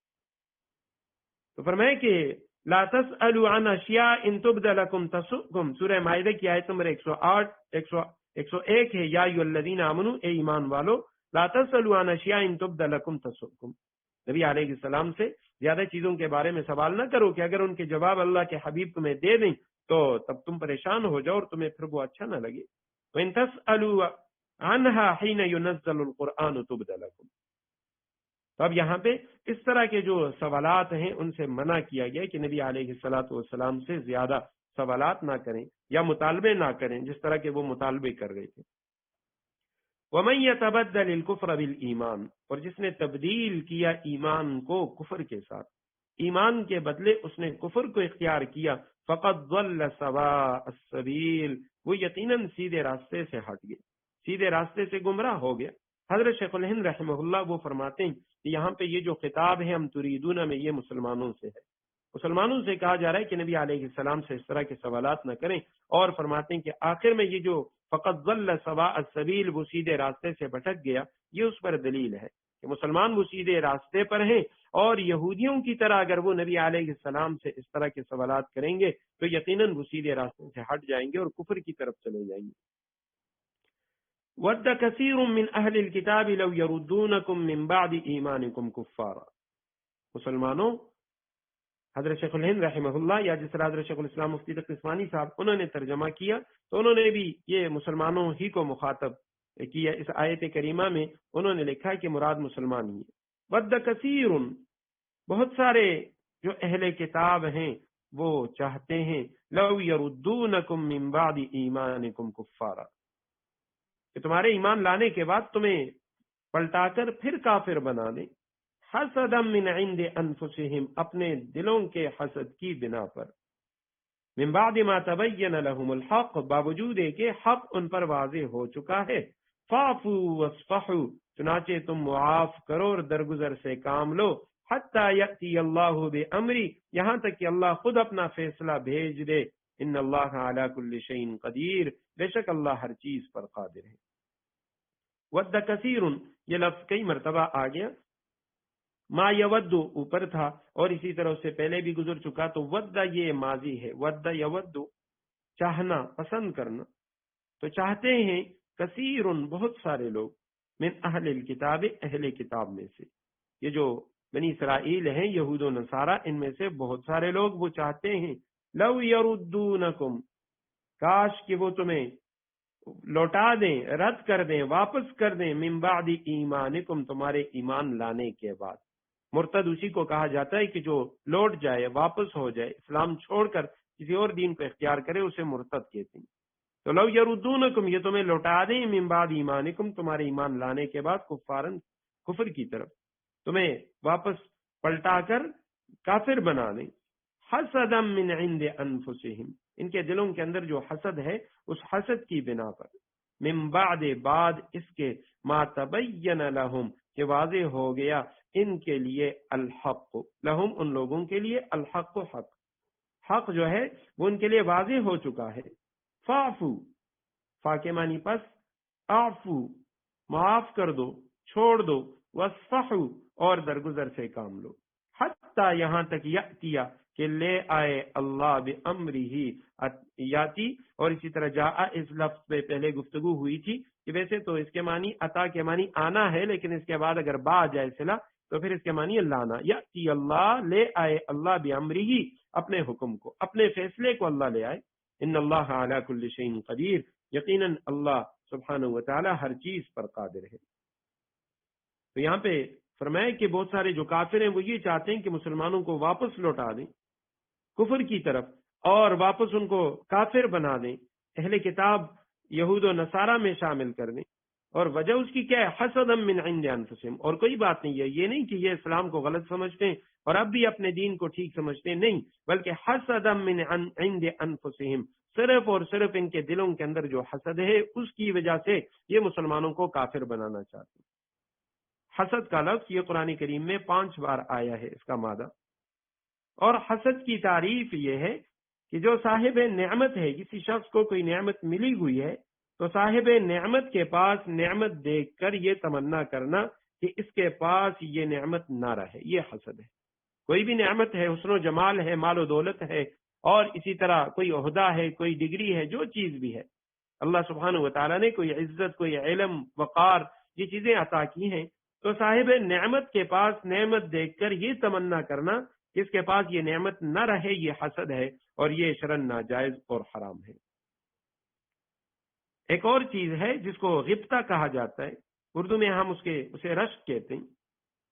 تو فرمایا کہ لا تسألوا عن اشیاء ان تبد لکم تسؤکم، سورہ مائدہ کی آیت نمبر 101 ہے، یا ایھا الذین آمنوا، اے ایمان والو، لا تسألوا عن اشیاء ان تبد لکم تسؤکم، نبی علیہ السلام سے زیادہ چیزوں کے بارے میں سوال نہ کرو کہ اگر ان کے جواب اللہ کے حبیب تمہیں دے دیں تو تب تم پریشان ہو جاؤ اور تمہیں پھر وہ اچھا نہ لگے۔ وَإِن تَسْأَلُوا عَنْهَا حِينَ يُنَزَّلُ الْقُرْآنُ تُبْدَ لَكُمْ، تو اب یہاں پہ اس طرح کے جو سوالات ہیں ان سے منع کیا گیا کہ نبی علیہ الصلوۃ والسلام سے زیادہ سوالات نہ کریں یا مطالبے نہ کریں جس طرح کے وہ مطالبے کر رہے تھے۔ وَمَن يَتَبَدَّلِ الْكُفْرَ بِالْإِيمَانِ، اور جس نے تبدیل کیا ایمان کو کفر کے ساتھ، ایمان کے بدلے اس نے کفر کو اختیار کیا، فَقَدْ ضَلَّ سَوَاءَ السَّبِيلِ، وہ یقیناً سیدھے راستے سے ہٹ گئے، سیدھے راستے سے گمراہ ہو گیا۔ حضرت شیخ الہند رحمہ اللہ وہ فرماتے ہیں کہ یہاں پہ یہ جو خطاب ہے ہم تریدون میں، یہ مسلمانوں سے ہے، مسلمانوں سے کہا جا رہا ہے کہ نبی علیہ السلام سے اس طرح کے سوالات نہ کریں، اور فرماتے ہیں کہ آخر میں یہ جو فقط ضل سواء السبیل، وہ سیدھے راستے سے بھٹک گیا، یہ اس پر دلیل ہے کہ مسلمان وہ سیدھے راستے پر ہیں، اور یہودیوں کی طرح اگر وہ نبی علیہ السلام سے اس طرح کے سوالات کریں گے تو یقیناً وہ سیدھے راستے سے ہٹ جائیں گے اور کفر کی طرف چلے جائیں گے۔ وَدَّ كَثِيرٌ مِّنْ أَهْلِ الْكِتَابِ لَوْ يَرُدُّونَكُم مِّن بَعْدِ إِيمَانِكُمْ كُفَّارًا، مسلمانوں، حضرت شیخ الہند رحمہ اللہ یا جس طرح حضرت شیخ الاسلام مفتی تقی عثمانی صاحب انہوں نے ترجمہ کیا تو انہوں نے بھی یہ مسلمانوں ہی کو مخاطب کیا۔ اس آیت کریمہ میں انہوں نے لکھا کہ مراد مسلمان ہی ہے۔ وَدَّ كَثِيرٌ، بہت سارے جو اہل کتاب ہیں وہ چاہتے ہیں، لَوْ يَرُدُّونَكُم مِّن بَعْدِ إِيمَانِكُمْ كُفَّارًا، کہ تمہارے ایمان لانے کے بعد تمہیں پلٹا کر پھر کافر بنا دیں، حسدا من عند انفسهم، اپنے دلوں کے حسد کی بنا پر، من بعد ما تبین لهم الحق، باوجود کہ حق ان پر واضح ہو چکا ہے، فاعفوا واصفحوا، چنانچہ تم معاف کرو اور درگزر سے کام لو، حتی یأتی اللہ بامری، یہاں تک کہ اللہ خود اپنا فیصلہ بھیج دے، ان اللہ علی کل شیء قدیر، بے شک اللہ ہر چیز پر قادر ہے۔ ود کثیر، یہ لفظ کئی مرتبہ آ گیا، ما یود اوپر تھا اور اسی طرح اس سے پہلے بھی گزر چکا، تو ود یہ ماضی ہے، ود یود چاہنا، پسند کرنا، تو چاہتے ہیں کثیر بہت سارے لوگ، من اہل الکتاب اہل کتاب میں سے، یہ جو بنی اسرائیل ہیں یہود و نصارہ، ان میں سے بہت سارے لوگ وہ چاہتے ہیں، لو یردونکم، کاش کہ وہ تمہیں لوٹا دیں، رد کر دیں، واپس کر دیں، من بعد ایمانکم تمہارے ایمان لانے کے بعد۔ مرتد اسی کو کہا جاتا ہے کہ جو لوٹ جائے، واپس ہو جائے، اسلام چھوڑ کر کسی اور دین کو اختیار کرے، اسے مرتد کہتے ہیں۔ تو لو یردونکم، یہ تمہیں لوٹا دیں، من بعد ایمانکم تمہارے ایمان لانے کے بعد، کفارن کفر کی طرف، تمہیں واپس پلٹا کر کافر بنا دیں، حسدا من عند انفسہم، ان کے دلوں کے اندر جو حسد ہے اس حسد کی بنا پر، من بعد اس کے، ما تبین لہم کہ واضح ہو گیا ان کے لیے، الحق لہم ان لوگوں کے لیے، الحق حق، حق جو ہے وہ ان کے لیے واضح ہو چکا ہے۔ فاعفو، فا کے معنی پس، اعفو معاف کر دو، چھوڑ دو، واصفحوا اور درگزر سے کام لو، حتی یہاں تک یاتیا کہ لے آئے، اللہ بامرہ یاتی، اور اسی طرح جاء اس لفظ پہ پہلے گفتگو ہوئی تھی کہ ویسے تو اس کے معنی عطا کے معنی آنا ہے، لیکن اس کے بعد اگر با آ جائے صلہ تو پھر اس کے معنی لانا، یاتی اللہ، لے آئے اللہ بامرہ اپنے حکم کو، اپنے فیصلے کو اللہ لے آئے، ان اللہ علی کل شیء قدیر، یقیناً اللہ سبحانہ و تعالی ہر چیز پر قادر ہے۔ تو یہاں پہ فرمایا کہ بہت سارے جو کافر ہیں وہ یہ چاہتے ہیں کہ مسلمانوں کو واپس لوٹا دیں کفر کی طرف، اور واپس ان کو کافر بنا دیں، اہل کتاب یہود و نصارہ میں شامل کر دیں، اور وجہ اس کی کیا ہے، حسدا من عند انفسہم، اور کوئی بات نہیں ہے، یہ نہیں کہ یہ اسلام کو غلط سمجھتے ہیں اور اب بھی اپنے دین کو ٹھیک سمجھتے ہیں، نہیں، بلکہ حسدا من عند انفسہم، صرف اور صرف ان کے دلوں کے اندر جو حسد ہے اس کی وجہ سے یہ مسلمانوں کو کافر بنانا چاہتے ہیں۔ حسد کا لفظ یہ قرآن کریم میں 5 بار آیا ہے، اس کا مادہ، اور حسد کی تعریف یہ ہے کہ جو صاحب نعمت ہے، کسی شخص کو کوئی نعمت ملی ہوئی ہے تو صاحب نعمت کے پاس نعمت دیکھ کر یہ تمنا کرنا کہ اس کے پاس یہ نعمت نہ رہے، یہ حسد ہے۔ کوئی بھی نعمت ہے، حسن و جمال ہے، مال و دولت ہے، اور اسی طرح کوئی عہدہ ہے، کوئی ڈگری ہے، جو چیز بھی ہے، اللہ سبحانہ و تعالیٰ نے کوئی عزت، کوئی علم، وقار، یہ چیزیں عطا کی ہیں، تو صاحب نعمت کے پاس نعمت دیکھ کر یہ تمنا کرنا کہ اس کے پاس یہ نعمت نہ رہے، یہ حسد ہے، اور یہ شرعاً ناجائز اور حرام ہے۔ ایک اور چیز ہے جس کو غبطہ کہا جاتا ہے، اردو میں ہم اسے رشک کہتے ہیں،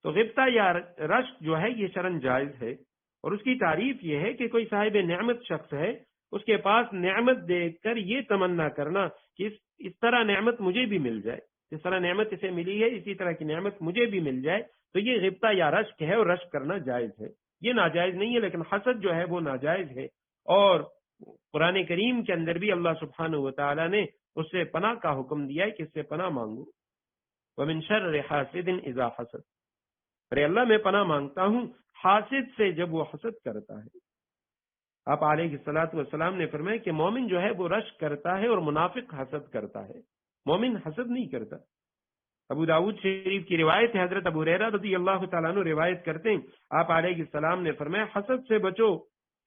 تو غبطہ یا رشک جو ہے یہ شرعاً جائز ہے، اور اس کی تعریف یہ ہے کہ کوئی صاحب نعمت شخص ہے، اس کے پاس نعمت دیکھ کر یہ تمنا کرنا کہ اس طرح نعمت مجھے بھی مل جائے، جس طرح نعمت اسے ملی ہے اسی طرح کی نعمت مجھے بھی مل جائے، تو یہ غبطہ یا رشک ہے، اور رشک کرنا جائز ہے، یہ ناجائز نہیں ہے، لیکن حسد جو ہے وہ ناجائز ہے، اور قرآن کریم کے اندر بھی اللہ سبحانہ و تعالیٰ نے اس سے پناہ کا حکم دیا ہے کہ اس سے پناہ مانگو، وَمِن شَرِّ حَاسِدٍ إِذَا حَسَدَ، ارے اللہ میں پناہ مانگتا ہوں حاسد سے جب وہ حسد کرتا ہے۔ آپ علیہ الصلوۃ والسلام نے فرمایا کہ مومن جو ہے وہ رشک کرتا ہے اور منافق حسد کرتا ہے، مومن حسد نہیں کرتا۔ ابو داؤد شریف کی روایت ہے، حضرت ابو ہریرہ رضی اللہ تعالیٰ عنہ روایت کرتے ہیں، آپ علیہ السلام نے فرمایا حسد سے بچو،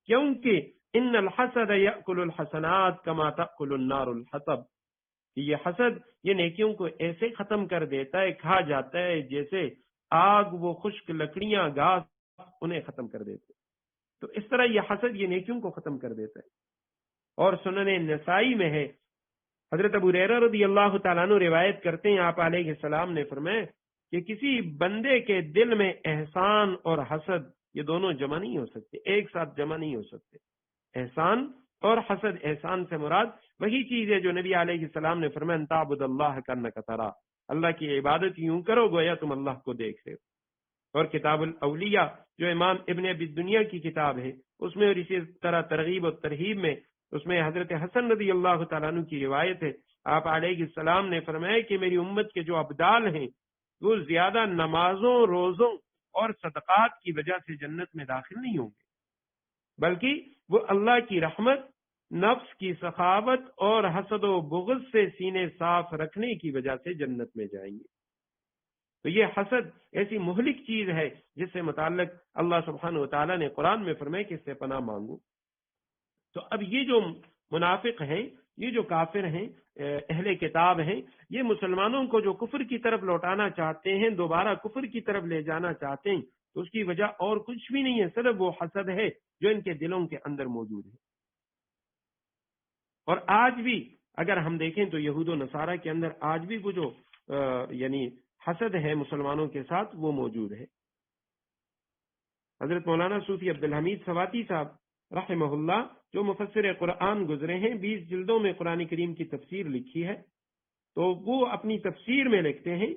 کیونکہ ان الحسد یأکل الحسنات کما تأکل النار الحطب، کہ یہ حسد یہ نیکیوں کو ایسے ختم کر دیتا ہے، کھا جاتا ہے جیسے آگ وہ خشک لکڑیاں، گھاس انہیں ختم کر دیتے، تو اس طرح یہ حسد یہ نیکیوں کو ختم کر دیتا ہے۔ اور سنن نسائی میں ہے، حضرت ابو ہریرہ رضی اللہ تعالیٰ عنہ روایت کرتے ہیں، آپ علیہ السلام نے فرمایا کہ کسی بندے کے دل میں احسان اور حسد یہ دونوں جمع نہیں ہو سکتے، ایک ساتھ جمع نہیں ہو سکتے، احسان اور حسد، احسان سے مراد وہی چیز ہے جو نبی علیہ السلام نے فرمایا ان تعبد اللہ کانک تراہ، اللہ کی عبادت یوں کرو گویا تم اللہ کو دیکھ رہے ہو۔ اور کتاب الاولیاء جو امام ابن ابی دنیا کی کتاب ہے اس میں، اور اسی طرح ترغیب و ترہیب میں، اس میں حضرت حسن رضی اللہ تعالیٰ عنہ کی روایت ہے، آپ علیہ السلام نے فرمایا کہ میری امت کے جو ابدال ہیں وہ زیادہ نمازوں، روزوں اور صدقات کی وجہ سے جنت میں داخل نہیں ہوں گے، بلکہ وہ اللہ کی رحمت، نفس کی سخاوت اور حسد و بغض سے سینے صاف رکھنے کی وجہ سے جنت میں جائیں گے۔ تو یہ حسد ایسی مہلک چیز ہے جس سے متعلق اللہ سبحانہ و تعالیٰ نے قرآن میں فرمایا کہ اس سے پناہ مانگو۔ تو اب یہ جو منافق ہیں، یہ جو کافر ہیں، اہل کتاب ہیں، یہ مسلمانوں کو جو کفر کی طرف لوٹانا چاہتے ہیں، دوبارہ کفر کی طرف لے جانا چاہتے ہیں، تو اس کی وجہ اور کچھ بھی نہیں ہے، صرف وہ حسد ہے جو ان کے دلوں کے اندر موجود ہے۔ اور آج بھی اگر ہم دیکھیں تو یہود و نصارہ کے اندر آج بھی وہ جو یعنی حسد ہے مسلمانوں کے ساتھ وہ موجود ہے۔ حضرت مولانا صوفی عبدالحمید سواتی صاحب رحمہ اللہ جو مفسر قرآن گزرے ہیں، 20 جلدوں میں قرآن کریم کی تفسیر لکھی ہے، تو وہ اپنی تفسیر میں لکھتے ہیں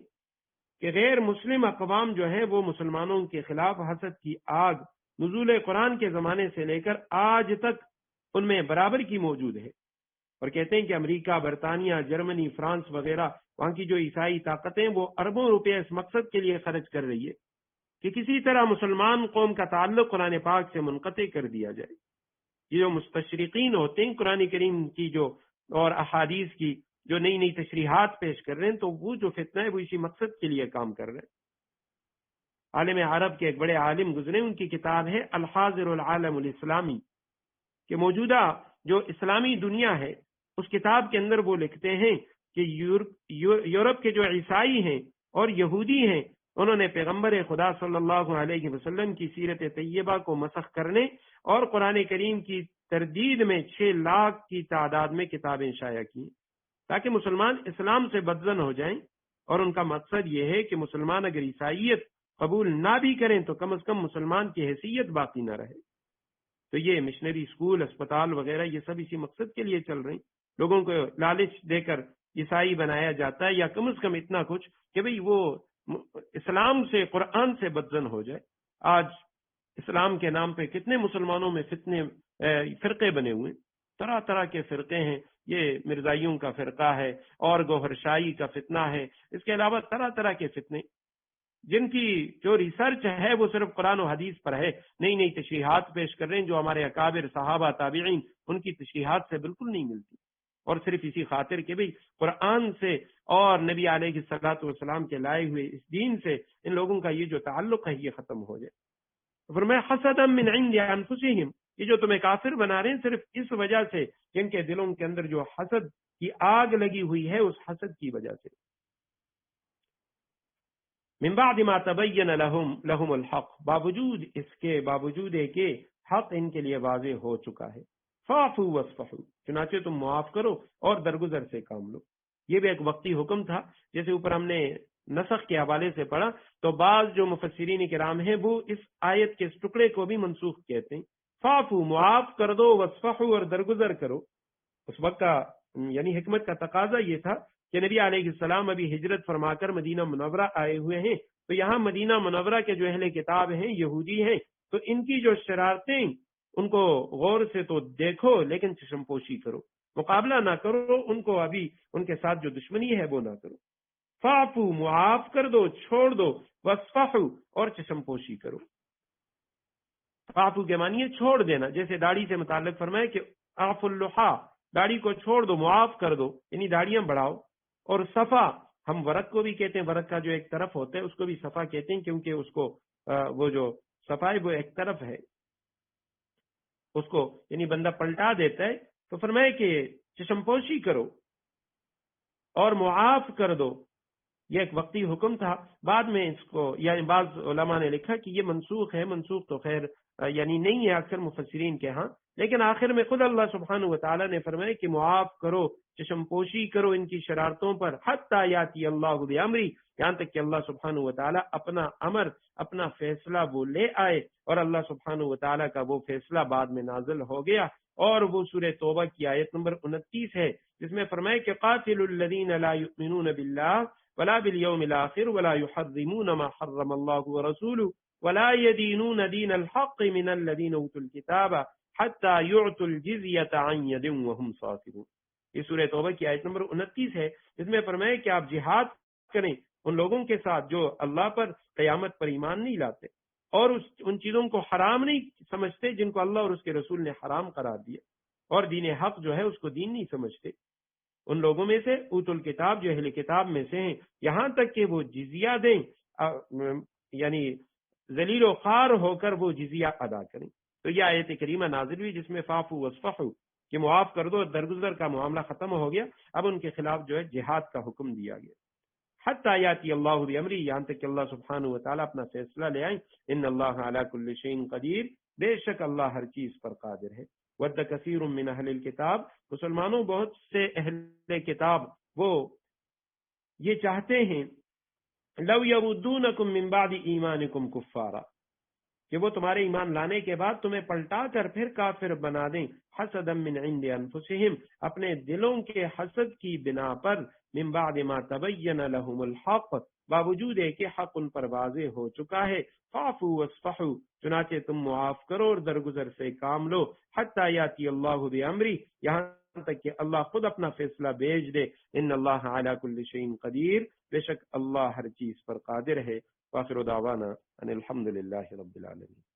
کہ غیر مسلم اقوام جو ہیں وہ مسلمانوں کے خلاف حسد کی آگ نزول قرآن کے زمانے سے لے کر آج تک ان میں برابر کی موجود ہے، اور کہتے ہیں کہ امریکہ، برطانیہ، جرمنی، فرانس وغیرہ وہاں کی جو عیسائی طاقتیں وہ اربوں روپے اس مقصد کے لیے خرچ کر رہی ہے کہ کسی طرح مسلمان قوم کا تعلق قرآن پاک سے منقطع کر دیا جائے۔ یہ جو مستشرقین ہوتے ہیں قرآن کریم کی جو اور احادیث کی جو نئی نئی تشریحات پیش کر رہے ہیں، تو وہ جو فتنہ ہے وہ اسی مقصد کے لیے کام کر رہے ہیں۔ عالم عرب کے ایک بڑے عالم گزرے، ان کی کتاب ہے الحاضر العالم الاسلامی، کہ موجودہ جو اسلامی دنیا ہے اس کتاب کے اندر وہ لکھتے ہیں کہ یورپ کے جو عیسائی ہیں اور یہودی ہیں، انہوں نے پیغمبر خدا صلی اللہ علیہ وسلم کی سیرت طیبہ کو مسخ کرنے اور قرآن کریم کی تردید میں 6 لاکھ کی تعداد میں کتابیں شائع کی تاکہ مسلمان اسلام سے بدزن ہو جائیں، اور ان کا مقصد یہ ہے کہ مسلمان اگر عیسائیت قبول نہ بھی کریں تو کم از کم مسلمان کی حیثیت باقی نہ رہے۔ تو یہ مشنری اسکول، اسپتال وغیرہ یہ سب اسی مقصد کے لیے چل رہے ہیں، لوگوں کو لالچ دے کر عیسائی بنایا جاتا ہے، یا کم از کم اتنا کچھ کہ بھئی وہ اسلام سے، قرآن سے بدزن ہو جائے۔ آج اسلام کے نام پہ کتنے مسلمانوں میں فرقے بنے ہوئے ہیں، طرح طرح کے فرقے ہیں، یہ مرزائیوں کا فرقہ ہے اور گوہر شاہی کا فتنہ ہے، اس کے علاوہ طرح طرح کے فتنے جن کی جو ریسرچ ہے وہ صرف قرآن و حدیث پر ہے، نئی نئی تشریحات پیش کر رہے ہیں جو ہمارے اکابر صحابہ تابعین ان کی تشریحات سے بالکل نہیں ملتی، اور صرف اسی خاطر کہ بھئی قرآن سے اور نبی علیہ الصلوۃ والسلام کے لائے ہوئے اس دین سے ان لوگوں کا یہ جو تعلق ہے یہ ختم ہو جائے۔ فرمایا حسدا من عند انفسہم، یہ جو تمہیں کافر بنا رہے ہیں صرف اس وجہ سے جن کے دلوں کے اندر جو حسد کی آگ لگی ہوئی ہے اس حسد کی وجہ سے۔ من بعد ما تبین لهم الحق، باوجود ہے کہ حق ان کے لیے واضح ہو چکا ہے۔ فاعفوا واصفحوا، چنانچہ تم معاف کرو اور درگزر سے کام لو۔ یہ بھی ایک وقتی حکم تھا، جیسے اوپر ہم نے نسخ کے حوالے سے پڑھا تو بعض جو مفسرین کرام ہیں وہ اس آیت کے اس ٹکڑے کو بھی منسوخ کہتے ہیں۔ فاعفوا، معاف کر دو، واصفحوا، اور درگزر کرو۔ اس وقت کا یعنی حکمت کا تقاضا یہ تھا کہ نبی علیہ السلام ابھی ہجرت فرما کر مدینہ منورہ آئے ہوئے ہیں، تو یہاں مدینہ منورہ کے جو اہل کتاب ہیں، یہودی ہیں، تو ان کی جو شرارتیں ان کو غور سے تو دیکھو لیکن چشم پوشی کرو، مقابلہ نہ کرو، ان کو ابھی ان کے ساتھ جو دشمنی ہے وہ نہ کرو۔ فاعفو، معاف کر دو، چھوڑ دو، واصفحوا، اور چشم پوشی کرو۔ فاعفو کے معنی ہے چھوڑ دینا، جیسے داڑھی سے متعلق فرمائے کہ اعفوا اللحى، داڑھی کو چھوڑ دو، معاف کر دو، یعنی داڑیاں بڑھاؤ۔ اور صفا، ہم ورق کو بھی کہتے ہیں، ورق کا جو ایک طرف ہوتا ہے اس کو بھی صفا کہتے ہیں، کیونکہ اس کو وہ جو صفا ہے وہ ایک طرف ہے، اس کو یعنی بندہ پلٹا دیتا ہے۔ تو فرمائے کہ چشم پوشی کرو اور معاف کر دو۔ یہ ایک وقتی حکم تھا، بعد میں اس کو یعنی بعض علماء نے لکھا کہ یہ منسوخ ہے، منسوخ تو خیر یعنی نہیں ہے اکثر مفسرین کے ہاں، لیکن آخر میں خود اللہ سبحانہ وتعالی نے فرمایا کہ معاف کرو، چشم پوشی کرو ان کی شرارتوں پر، حتی یاتی اللہ بامری، یہاں تک کہ اللہ سبحانہ وتعالی اپنا امر، اپنا فیصلہ وہ لے آئے، اور اللہ سبحانہ وتعالی کا وہ فیصلہ بعد میں نازل ہو گیا، اور وہ سورہ توبہ کی آیت نمبر 29 ہے جس میں فرمایا کہ قاتل الذین لا یؤمنون باللہ ولا بالیوم الاخر ولا یحرمون ما حرم اللہ ورسولہ ولا يدينون دين الحق من الذين اوتوا الكتاب حتى يعطوا الجزية عن يد وهم صاغرون۔ یہ سورہ توبہ کی آیت نمبر 29 ہے جس میں فرمایا کہ آپ جہاد کریں ان لوگوں کے ساتھ جو اللہ پر قیامت پر ایمان نہیں لاتے اور ان چیزوں کو حرام نہیں سمجھتے جن کو اللہ اور اس کے رسول نے حرام قرار دیا، اور دین حق جو ہے اس کو دین نہیں سمجھتے، ان لوگوں میں سے اوت الکتاب جو اہل کتاب میں سے ہیں، یہاں تک کہ وہ جزیہ دیں، یعنی ذلیل و خوار ہو کر وہ جزیہ ادا کریں۔ تو یہ آیت کریمہ نازل ہوئی جس میں فاعفوا واصفحوا کہ معاف کر دو، درگزر کا معاملہ ختم ہو گیا، اب ان کے خلاف جو ہے جہاد کا حکم دیا گیا۔ حتی یاتی اللہ بامری، یہاں تک کہ اللہ سبحانہ وتعالی اپنا فیصلہ لے آئیں۔ ان اللہ علی کل شیء قدیر، بے شک اللہ ہر چیز پر قادر ہے۔ ود کثیر من اہل الکتاب، مسلمانوں بہت سے اہل کتاب وہ یہ چاہتے ہیں، لو یردونکم من بعد ایمانکم کفارا، کہ وہ تمہارے ایمان لانے کے بعد تمہیں پلٹا کر پھر کافر بنا دیں، حسدا من عند انفسہم، اپنے دلوں کے حسد کی بنا پر، من بعد ما تبین لهم الحق، باوجود ہے کہ حق ان پر واضح ہو چکا ہے، فاعفوا واصفحوا، چنانچہ تم معاف کرو اور درگزر سے کام لو، حتی یاتی اللہ بامری، یہاں تک کہ اللہ خود اپنا فیصلہ بھیج دے، ان اللہ علی کل شیء قدیر، بے شک اللہ ہر چیز پر قادر ہے۔ وآخر دعوانا ان الحمد للہ رب العالمین۔